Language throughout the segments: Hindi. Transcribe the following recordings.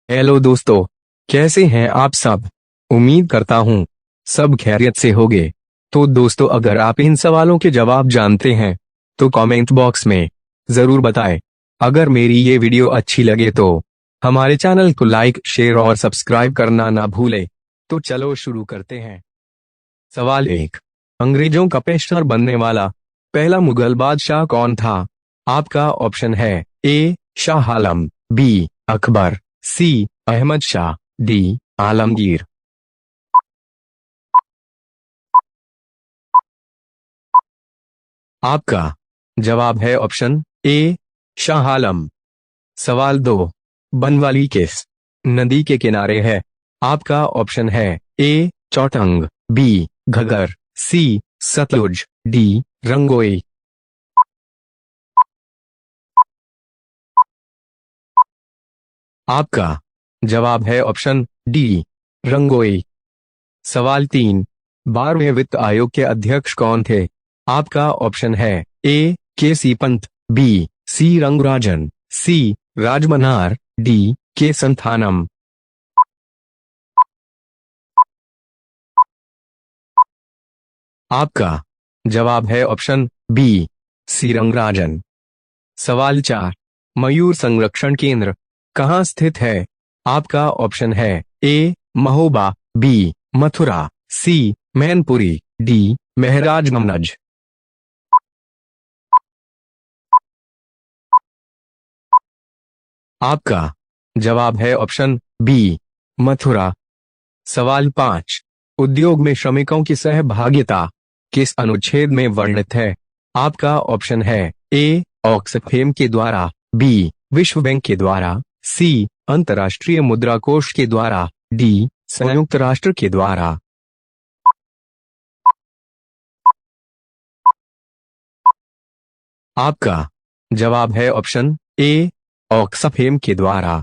हेलो दोस्तों, कैसे हैं आप सब। उम्मीद करता हूँ सब खैरियत से होंगे। तो दोस्तों, अगर आप इन सवालों के जवाब जानते हैं तो कमेंट बॉक्स में जरूर बताएं। अगर मेरी ये वीडियो अच्छी लगे तो हमारे चैनल को लाइक, शेयर और सब्सक्राइब करना ना भूलें। तो चलो शुरू करते हैं। सवाल 1। अंग्रेजों का पेशतर बनने वाला पहला मुगल बादशाह कौन था। आपका ऑप्शन है ए शाह आलम, बी अकबर, सी अहमद शाह, डी आलमगीर। आपका जवाब है ऑप्शन ए शाह आलम। सवाल 2। बनवाली किस नदी के किनारे है। आपका ऑप्शन है ए चौटंग, बी घगर, सी सतलुज, डी रंगोई। आपका जवाब है ऑप्शन डी रंगोई। सवाल 3। 12वें वित्त आयोग के अध्यक्ष कौन थे। आपका ऑप्शन है ए के सी पंत, बी सी रंगराजन, सी राजमनार, डी के संथानम। आपका जवाब है ऑप्शन बी सी रंगराजन। सवाल 4। मयूर संरक्षण केंद्र कहाँ स्थित है। आपका ऑप्शन है ए महोबा, बी मथुरा, सी मैनपुरी, डी महराजगंज। आपका जवाब है ऑप्शन बी मथुरा। सवाल 5। उद्योग में श्रमिकों की सहभागिता किस अनुच्छेद में वर्णित है। आपका ऑप्शन है ए ऑक्सफेम के द्वारा, बी विश्व बैंक के द्वारा, सी अंतर्राष्ट्रीय मुद्रा कोष के द्वारा, डी संयुक्त राष्ट्र के द्वारा। आपका जवाब है ऑप्शन ए ऑक्सफेम के द्वारा।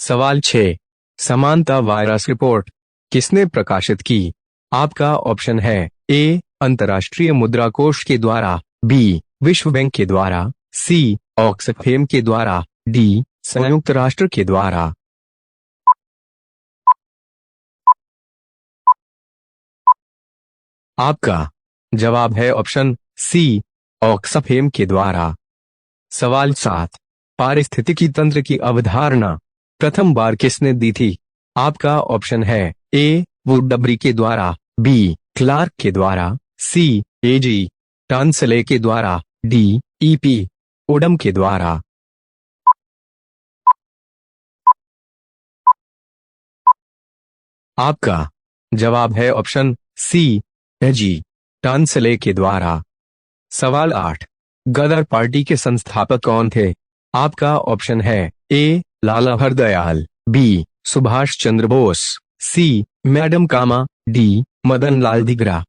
सवाल 6। समानता वायरस रिपोर्ट किसने प्रकाशित की। आपका ऑप्शन है ए अंतर्राष्ट्रीय मुद्रा कोष के द्वारा, बी विश्व बैंक के द्वारा, सी ऑक्सफेम के द्वारा, डी संयुक्त राष्ट्र के द्वारा। आपका जवाब है ऑप्शन सी ऑक्सफेम के द्वारा। सवाल 7। पारिस्थितिकी तंत्र की अवधारणा प्रथम बार किसने दी थी। आपका ऑप्शन है ए वुडबरी के द्वारा, बी क्लार्क के द्वारा, सी एजी टांसले के द्वारा, डी ईपी ओडम के द्वारा। आपका जवाब है ऑप्शन सी एजी टांसले के द्वारा। सवाल 8। गदर पार्टी के संस्थापक कौन थे। आपका ऑप्शन है ए लाला हरदयाल, बी सुभाष चंद्र बोस, सी मैडम कामा, डी मदन लाल धिग्रा।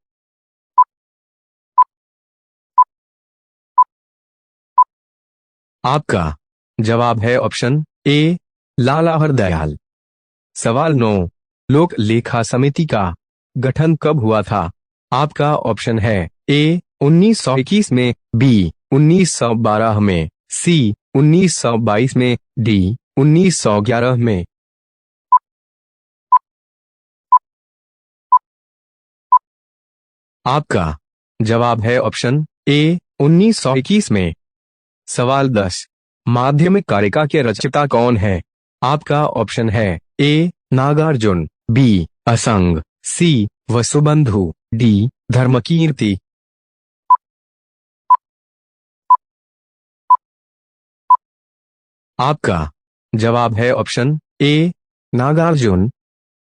आपका जवाब है ऑप्शन ए लाला हरदयाल। सवाल 9। लोक लेखा समिति का गठन कब हुआ था। आपका ऑप्शन है ए 1921 में, बी 1912 में, सी 1922 में, डी 1911 में। आपका जवाब है ऑप्शन ए 1921 में। सवाल 10। माध्यमिक कारिका के रचयिता कौन है। आपका ऑप्शन है ए नागार्जुन, बी असंग, सी वसुबंधु, डी धर्मकीर्ति। आपका जवाब है ऑप्शन ए नागार्जुन।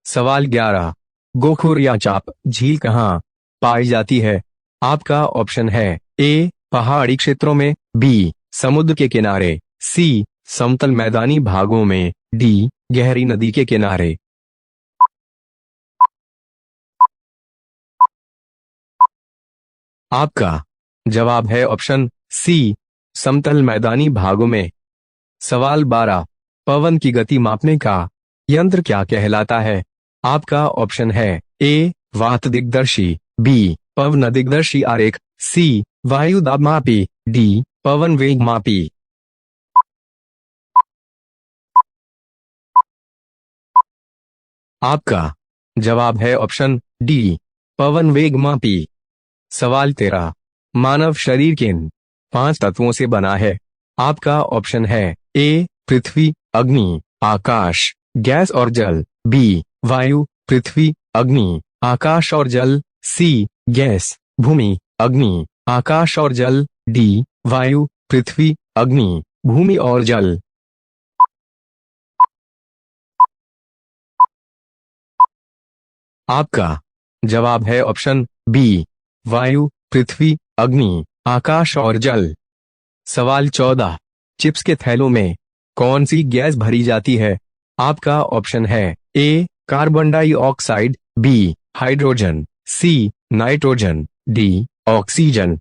सवाल 11। गोखुरिया चाप झील कहाँ पाई जाती है। आपका ऑप्शन है ए पहाड़ी क्षेत्रों में, बी समुद्र के किनारे, सी समतल मैदानी भागों में, डी गहरी नदी के किनारे। आपका जवाब है ऑप्शन सी समतल मैदानी भागों में। सवाल 12। पवन की गति मापने का यंत्र क्या कहलाता है। आपका ऑप्शन है ए वात दिग्दर्शी, बी पवन दिग्दर्शी आरेख, सी वायु दाब मापी, डी पवन वेग मापी। आपका जवाब है ऑप्शन डी, पवन वेग मापी। सवाल 13, मानव शरीर किन 5 तत्वों से बना है? आपका ऑप्शन है ए पृथ्वी, अग्नि, आकाश, गैस और जल, बी वायु, पृथ्वी, अग्नि, आकाश और जल, सी गैस, भूमि, अग्नि, आकाश और जल, डी वायु, पृथ्वी, अग्नि, भूमि और जल। आपका जवाब है ऑप्शन बी, वायु, पृथ्वी, अग्नि, आकाश और जल। सवाल 14, चिप्स के थैलों में कौन सी गैस भरी जाती है? आपका ऑप्शन है A carbon dioxide, B hydrogen, C nitrogen, D oxygen.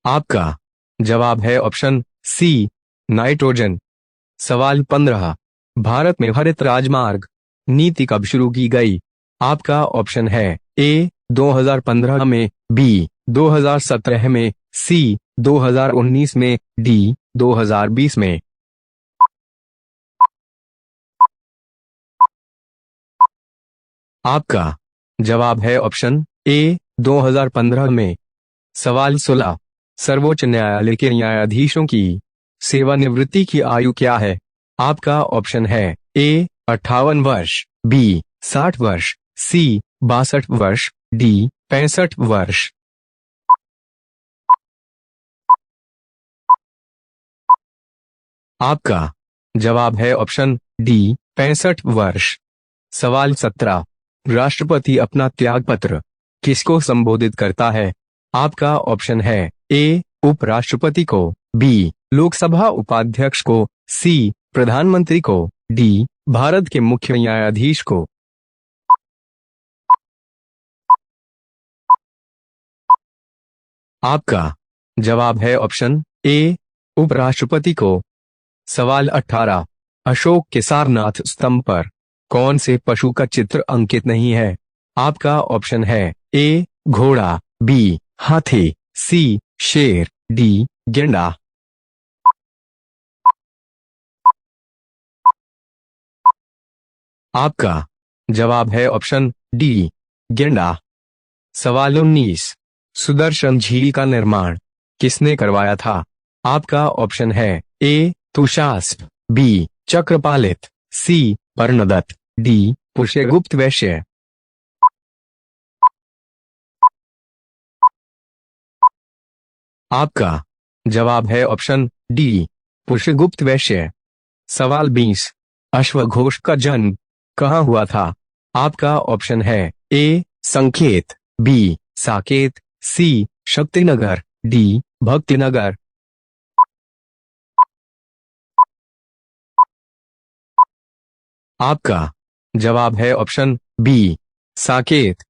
आपका जवाब है ऑप्शन सी नाइट्रोजन। सवाल 15, भारत में हरित राजमार्ग नीति कब शुरू की गई? आपका ऑप्शन है ए 2015 में, बी 2017 में, सी 2019 में, डी 2020 में। आपका जवाब है ऑप्शन ए 2015 में। सवाल 16, सर्वोच्च न्यायालय के न्यायाधीशों की सेवानिवृत्ति की आयु क्या है? आपका ऑप्शन है ए 58 वर्ष, बी 60 वर्ष, सी 62 वर्ष, डी 65 वर्ष। आपका जवाब है ऑप्शन डी 65 वर्ष। सवाल 17, राष्ट्रपति अपना त्याग पत्र किसको संबोधित करता है? आपका ऑप्शन है ए उपराष्ट्रपति को, बी लोकसभा उपाध्यक्ष को, सी प्रधानमंत्री को, डी भारत के मुख्य न्यायाधीश को। आपका जवाब है ऑप्शन ए उपराष्ट्रपति को। सवाल 18, अशोक के सारनाथ स्तंभ पर कौन से पशु का चित्र अंकित नहीं है? आपका ऑप्शन है ए घोड़ा, बी हाथी, सी शेर, डी गेंडा। आपका जवाब है ऑप्शन डी गेंडा। सवाल 19, सुदर्शन झील का निर्माण किसने करवाया था? आपका ऑप्शन है ए तुषास्प, बी चक्रपालित, सी पर्णदत्त, डी पुष्यगुप्त वैश्य। आपका जवाब है ऑप्शन डी पुष्यगुप्त वैश्य। सवाल 20, अश्वघोष का जन्म कहाँ हुआ था? आपका ऑप्शन है ए संकेत, बी साकेत, सी शक्तिनगर, डी भक्तिनगर। आपका जवाब है ऑप्शन बी साकेत।